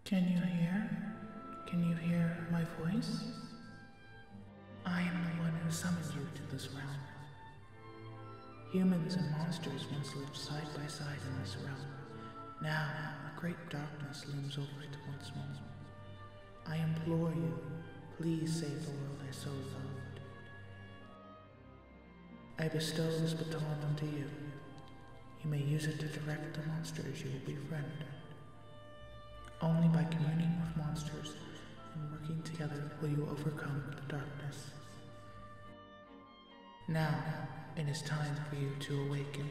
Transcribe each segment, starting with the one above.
Can you hear? Can you hear my voice? I am the one who summoned you to this realm. Humans and monsters once lived side by side in this realm. Now, a great darkness looms over it once more. I implore you, please save the world I so loved. I bestow this baton unto you. You may use it to direct the monsters you will befriend. Only by communing with monsters and working together will you overcome the darkness. Now, it is time for you to awaken.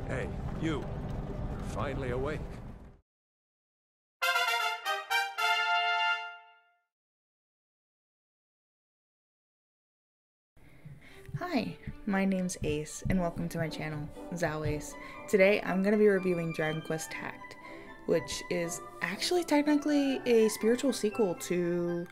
Hey, you. You're finally awake. Hi, my name's Ace, and welcome to my channel, Zaoace. Today, I'm going to be reviewing Dragon Quest Tact, which is actually technically a spiritual sequel to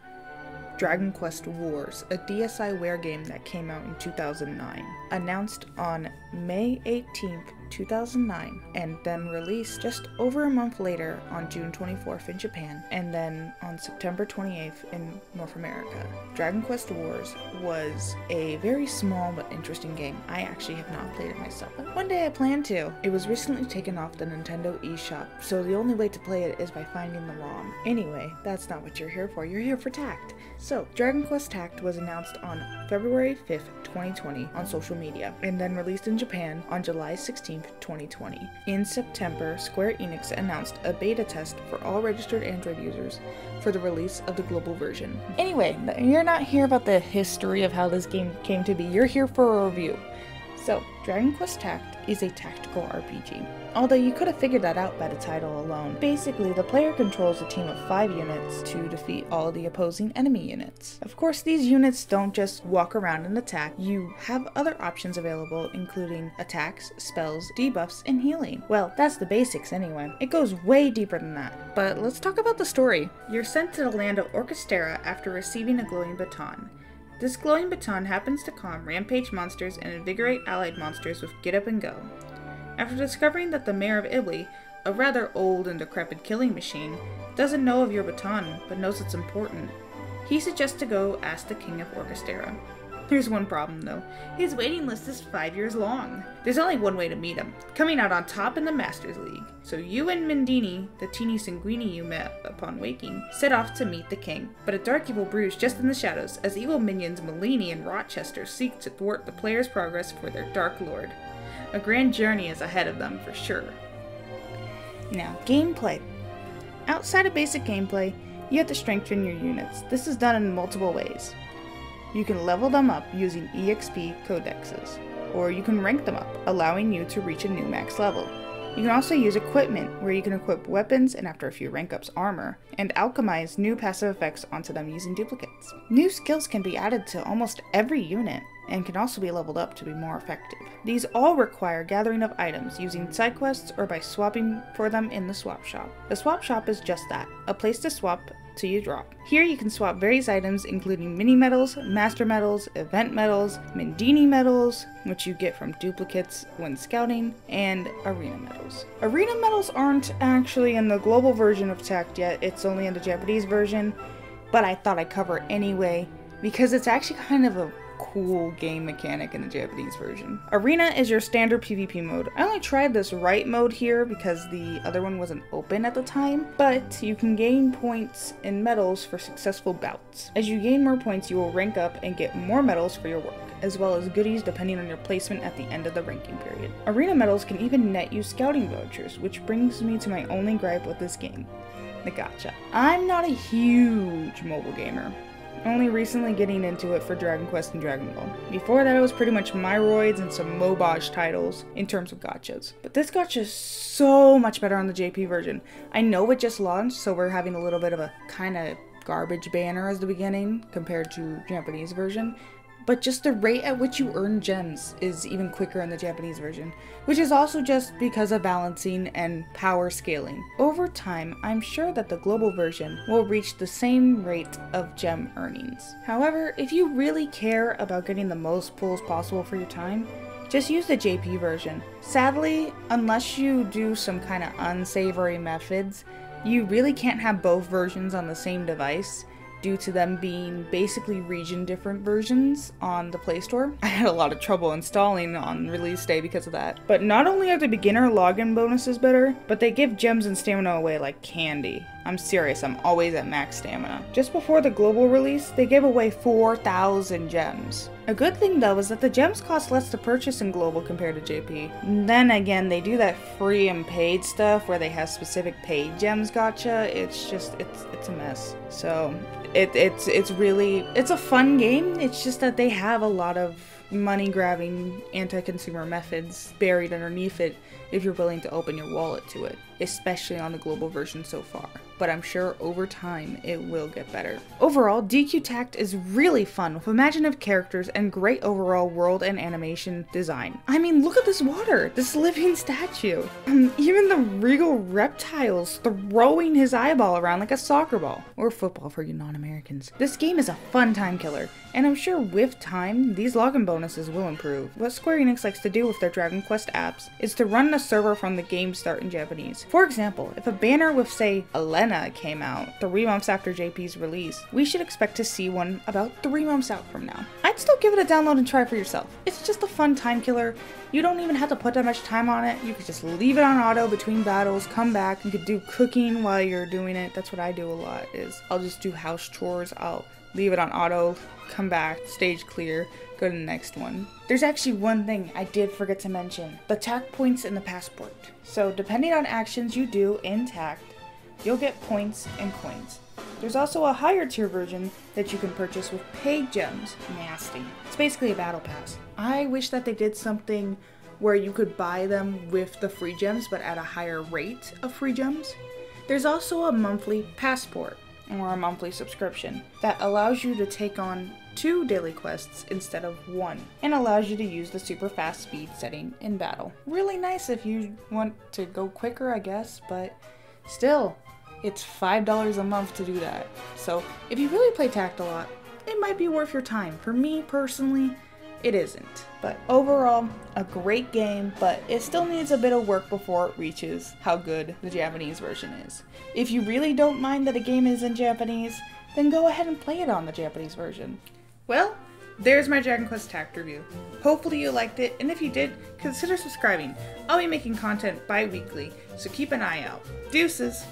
Dragon Quest Wars, a DSiWare game that came out in 2009. Announced on May 18th, 2009, and then released just over a month later on June 24th in Japan, and then on September 28th in North America. Dragon Quest Wars was a very small but interesting game. I actually have not played it myself, but one day I plan to. It was recently taken off the Nintendo eShop, so the only way to play it is by finding the ROM. Anyway, that's not what you're here for. You're here for Tact. So, Dragon Quest Tact was announced on February 5th, 2020 on social media, and then released in Japan on July 16th, 2020. In September, Square Enix announced a beta test for all registered Android users for the release of the global version. Anyway, you're not here about the history of how this game came to be, you're here for a review. So, Dragon Quest Tact is a tactical RPG. Although you could have figured that out by the title alone. Basically, the player controls a team of 5 units to defeat all the opposing enemy units. Of course, these units don't just walk around and attack. You have other options available, including attacks, spells, debuffs, and healing. Well, that's the basics anyway. It goes way deeper than that. But let's talk about the story. You're sent to the land of Orchesterra after receiving a glowing baton. This glowing baton happens to calm rampage monsters and invigorate allied monsters with Get Up and Go. After discovering that the mayor of Ibli, a rather old and decrepit killing machine, doesn't know of your baton, but knows it's important, he suggests to go ask the king of Orchesterra. There's one problem though, his waiting list is 5 years long. There's only one way to meet him, coming out on top in the Masters League. So you and Mendini, the teeny sanguini you met upon waking, set off to meet the king. But a dark evil brews just in the shadows as evil minions Malini and Rochester seek to thwart the player's progress for their dark lord. A grand journey is ahead of them for sure. Now, gameplay. Outside of basic gameplay, you have to strengthen your units. This is done in multiple ways. You can level them up using EXP codexes, or you can rank them up, allowing you to reach a new max level. You can also use equipment, where you can equip weapons and after a few rank ups armor, and alchemize new passive effects onto them using duplicates. New skills can be added to almost every unit, and can also be leveled up to be more effective. These all require gathering of items using side quests or by swapping for them in the swap shop. The swap shop is just that, a place to swap till you drop. Here you can swap various items including mini medals, master medals, event medals, Mendini medals, which you get from duplicates when scouting, and arena medals. Arena medals aren't actually in the global version of Tact yet, it's only in the Japanese version, but I thought I'd cover it anyway because it's actually kind of a cool game mechanic in the Japanese version. Arena is your standard PvP mode. I only tried this right mode here because the other one wasn't open at the time, but you can gain points and medals for successful bouts. As you gain more points, you will rank up and get more medals for your work, as well as goodies depending on your placement at the end of the ranking period. Arena medals can even net you scouting vouchers, which brings me to my only gripe with this game, the gacha. I'm not a huge mobile gamer. only recently getting into it for Dragon Quest and Dragon Ball. Before that, it was pretty much Myroids and some Mobage titles in terms of gachas. But this gacha is so much better on the JP version. I know it just launched, so we're having a little bit of a kind of garbage banner as the beginning compared to Japanese version. But just the rate at which you earn gems is even quicker in the Japanese version, which is also just because of balancing and power scaling. Over time, I'm sure that the global version will reach the same rate of gem earnings. However, if you really care about getting the most pulls possible for your time, just use the JP version. Sadly, unless you do some kind of unsavory methods, you really can't have both versions on the same device, due to them being basically region different versions on the Play Store. I had a lot of trouble installing on release day because of that. But not only are the beginner login bonuses better, but they give gems and stamina away like candy. I'm serious, I'm always at max stamina. Just before the global release, they gave away 4,000 gems. A good thing though is that the gems cost less to purchase in global compared to JP. And then again, they do that free and paid stuff where they have specific paid gems gotcha. It's just, it's a mess. So it's a fun game. It's just that they have a lot of money grabbing anti-consumer methods buried underneath it if you're willing to open your wallet to it, especially on the global version so far. But I'm sure over time it will get better. Overall, DQ Tact is really fun with imaginative characters and great overall world and animation design. I mean, look at this water, this living statue. Even the regal reptiles throwing his eyeball around like a soccer ball, or football for you non-Americans. This game is a fun time killer, and I'm sure with time, these login bonuses will improve. What Square Enix likes to do with their Dragon Quest apps is to run the server from the game start in Japanese. For example, if a banner with, say, Elena came out 3 months after JP's release, we should expect to see one about 3 months out from now. I'd still give it a download and try for yourself. It's just a fun time killer. You don't even have to put that much time on it. You could just leave it on auto between battles, come back, you could do cooking while you're doing it. That's what I do a lot, is I'll just do house chores, I'll leave it on auto, come back, stage clear, go to the next one. There's actually one thing I did forget to mention, the tact points in the passport. So depending on actions you do in tact, you'll get points and coins. There's also a higher tier version that you can purchase with paid gems. Nasty. It's basically a battle pass. I wish that they did something where you could buy them with the free gems but at a higher rate of free gems. There's also a monthly passport or a monthly subscription that allows you to take on 2 daily quests instead of 1 and allows you to use the super fast speed setting in battle. Really nice if you want to go quicker, I guess, but still, it's $5 a month to do that. So if you really play Tact a lot, it might be worth your time. For me personally, it isn't. But overall, a great game, but it still needs a bit of work before it reaches how good the Japanese version is. If you really don't mind that a game is in Japanese, then go ahead and play it on the Japanese version. Well, there's my Dragon Quest Tact review. Hopefully you liked it, and if you did, consider subscribing. I'll be making content bi-weekly, so keep an eye out. Deuces!